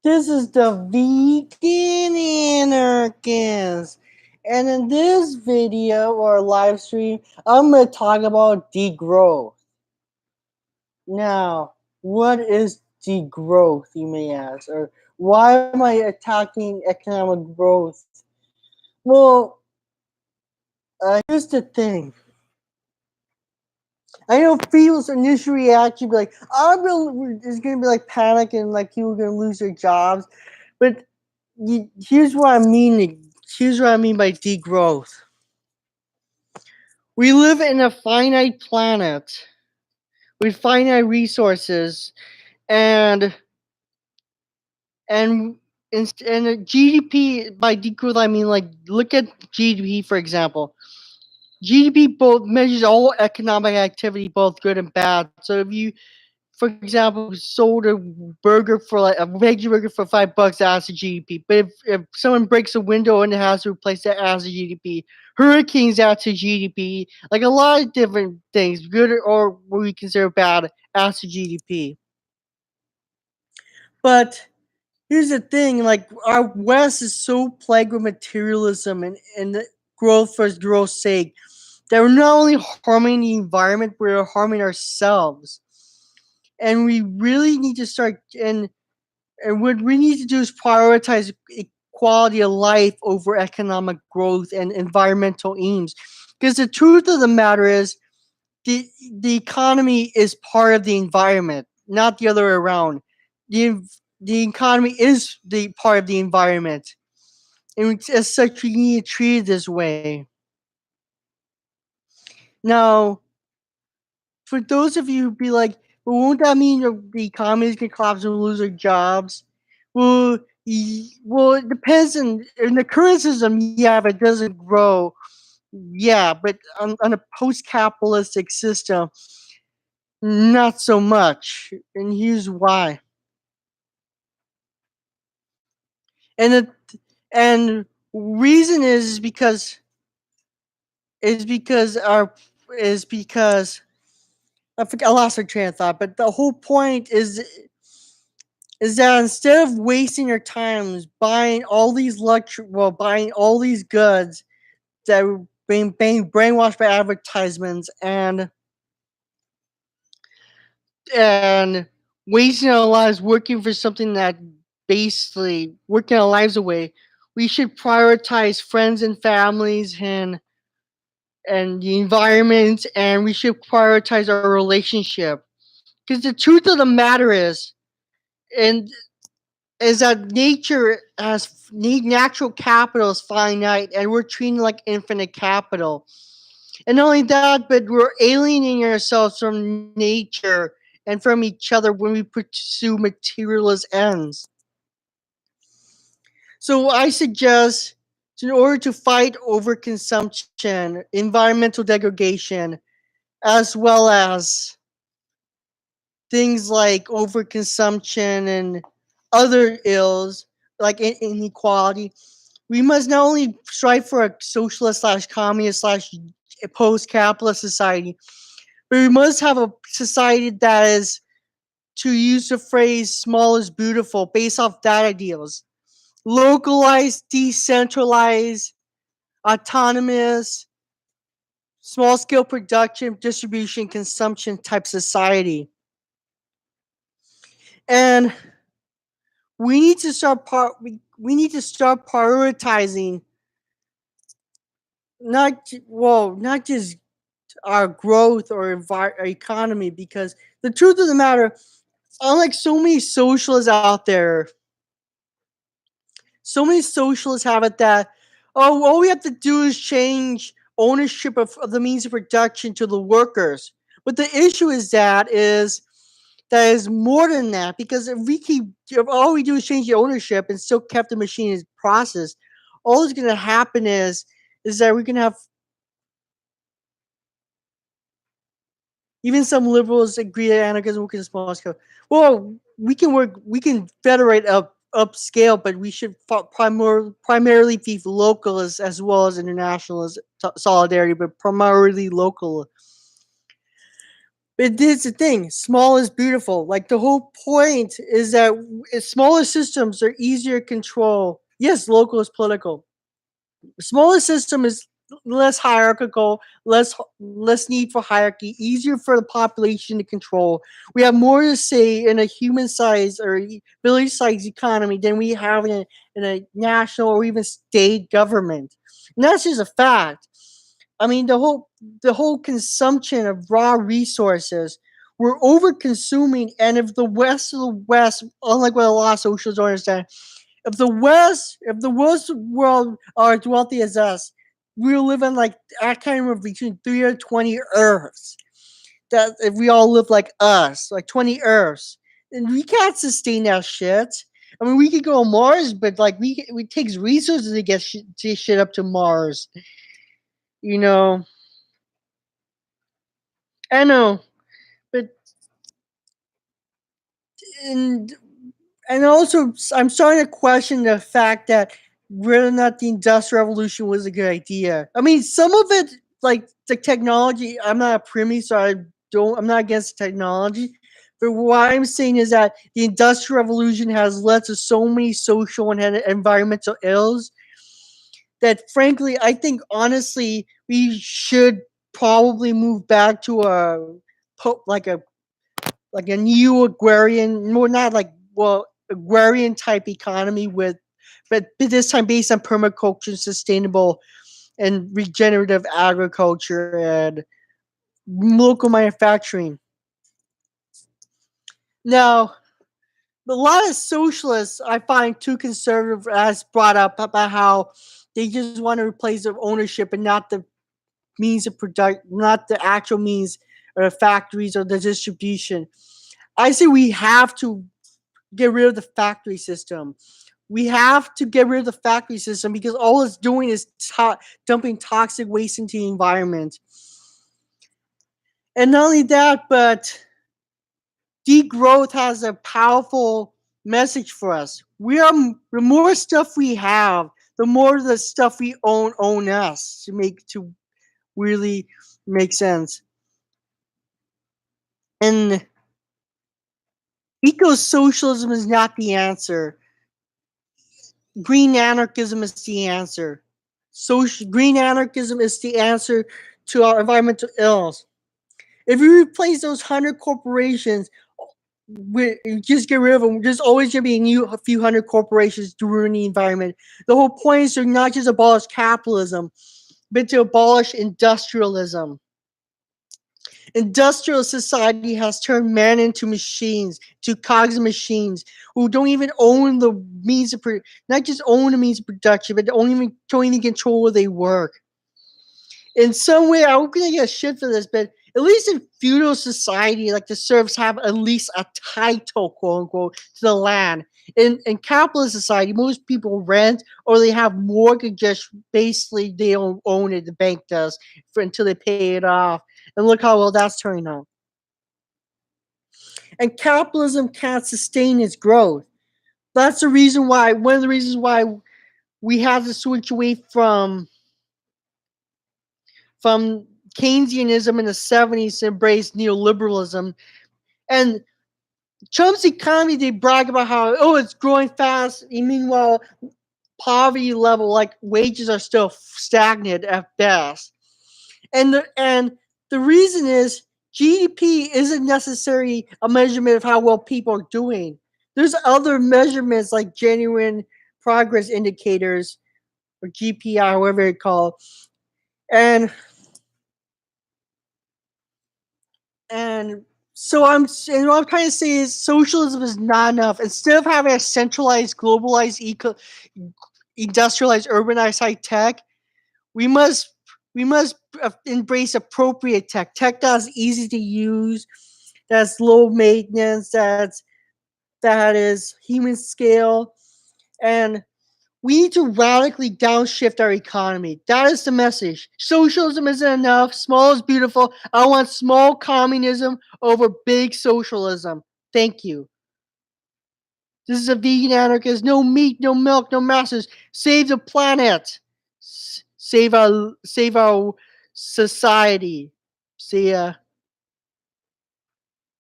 This is the Vegan Anarchist. And in this video or live stream, I'm going to talk about degrowth. Now, what is degrowth, you may ask? Or why am I attacking economic growth? Well, here's the thing. I know people's initial reaction be like, there's going to be like panic and like people are going to lose their jobs. But here's what I mean. Here's what I mean by degrowth. We live in a finite planet with finite resources, and and and GDP by degrowth I mean like look at GDP for example. GDP both measures all economic activity, both good and bad. So if you, for example, sold a burger for like a veggie burger for $5, that's a GDP. But if someone breaks a window in the house to replace that as a GDP, hurricanes that's a GDP. Like a lot of different things, good or what we consider bad, as a GDP. But here's the thing: like our West is so plagued with materialism and the growth for growth's sake that we're not only harming the environment, we're harming ourselves. And we really need to start and what we need to do is prioritize quality of life over economic growth and environmental aims. Because the truth of the matter is, the the economy is part of the environment, not the other way around. The the economy is the part of the environment, and as such, we need to treat it this way. Now, for those of you who be like, well, won't that mean the economy is going to collapse and we'll lose our jobs? Well, well, it depends in the current system. Yeah, if it doesn't grow, yeah, but on a post-capitalistic system, not so much. And here's why. And the and reason is because our is because I lost my train of thought. But the whole point is that instead of wasting your time buying all these buying all these goods that were being brainwashed by advertisements and wasting our lives working for something that basically working our lives away, we should prioritize friends and families and the environment, and we should prioritize our relationship. Because the truth of the matter and is that nature has natural capital is finite, and we're treating like infinite capital. And not only that, but we're alienating ourselves from nature and from each other when we pursue materialist ends. So I suggest, in order to fight overconsumption, environmental degradation, as well as things like overconsumption and other ills like inequality, we must not only strive for a socialist slash communist slash post capitalist society, but we must have a society that is, to use the phrase, small is beautiful, based off that ideals. Localized, decentralized, autonomous, small scale production, distribution, consumption type society. And we need to we need to start prioritizing not just our growth or our economy, because the truth of the matter, unlike so many socialists out there, so many socialists have it that, oh, all we have to do is change ownership of the means of production to the workers. But the issue that is more than that, because if all we do is change the ownership and still kept the machine in process, all that's going to happen is that we can have, even some liberals agree that anarchism works in small scale. Well, we can federate upscale, but we should primarily be local as well as international as solidarity, but primarily local. But this is the thing: small is beautiful. Like the whole point is that smaller systems are easier to control. Yes, local is political. Smaller system is less hierarchical, less need for hierarchy, easier for the population to control. We have more to say in a human size or village size economy than we have in a national or even state government. And that's just a fact. I mean, the whole consumption of raw resources, we're over consuming, and if the West, unlike what a lot of socialists don't understand, if the West world are as wealthy as us, we'll live on like I can't remember between 3 or 20 Earths. That if we all live like us, like 20 Earths, and we can't sustain that shit. I mean, we could go on Mars, but like it takes resources to get shit up to Mars. You know, I know, but and and also I'm starting to question the fact that whether or not the industrial revolution was a good idea. I mean, some of it, like the technology, I'm not a preemie, so I'm not against technology. But what I'm saying is that the industrial revolution has led to so many social and environmental ills that, frankly, I think honestly we should probably move back to like a like a new agrarian, more not like well agrarian type economy but this time based on permaculture, sustainable and regenerative agriculture and local manufacturing. Now, a lot of socialists I find too conservative as brought up about how they just want to replace the ownership and not the means of product, not the actual means or the factories or the distribution. I say we have to get rid of the factory system. We have to get rid of the factory system because all it's doing is dumping toxic waste into the environment. And not only that, but degrowth has a powerful message for us. The more stuff we have, the more the stuff we own us to really make sense. And eco socialism is not the answer. Green anarchism is the answer. Green anarchism is the answer to our environmental ills. If you replace those 100 corporations, just get rid of them. There's always going to be a few hundred corporations to ruin the environment. The whole point is to not just abolish capitalism, but to abolish industrialism. Industrial society has turned man into machines, to cogs and machines who don't even own the means of not just own the means of production, but don't even control where they work. In some way, I'm gonna get shit for this, but at least in feudal society, like the serfs have at least a title, quote unquote, to the land. In capitalist society, most people rent or they have mortgages. Basically, they don't own it. The bank does until they pay it off. And look how well that's turning out. And capitalism can't sustain its growth. That's the reason why. One of the reasons why we have to switch away from Keynesianism in the 70s to embrace neoliberalism. And Trump's economy, they brag about how, oh, it's growing fast. And meanwhile, poverty level, like wages are still stagnant at best. And the reason is GDP isn't necessarily a measurement of how well people are doing. There's other measurements like genuine progress indicators or GPI, however it's called. And And and what I'm trying to say is socialism is not enough. Instead of having a centralized, globalized, industrialized, urbanized high tech, we must we must embrace appropriate tech that's easy to use, that's low maintenance, that is human scale, and we need to radically downshift our economy. That is the message. Socialism isn't enough. Small is beautiful. I want small communism over big socialism. Thank you. This is a vegan anarchist. No meat, no milk, no masses. Save the planet. Save our society. See ya.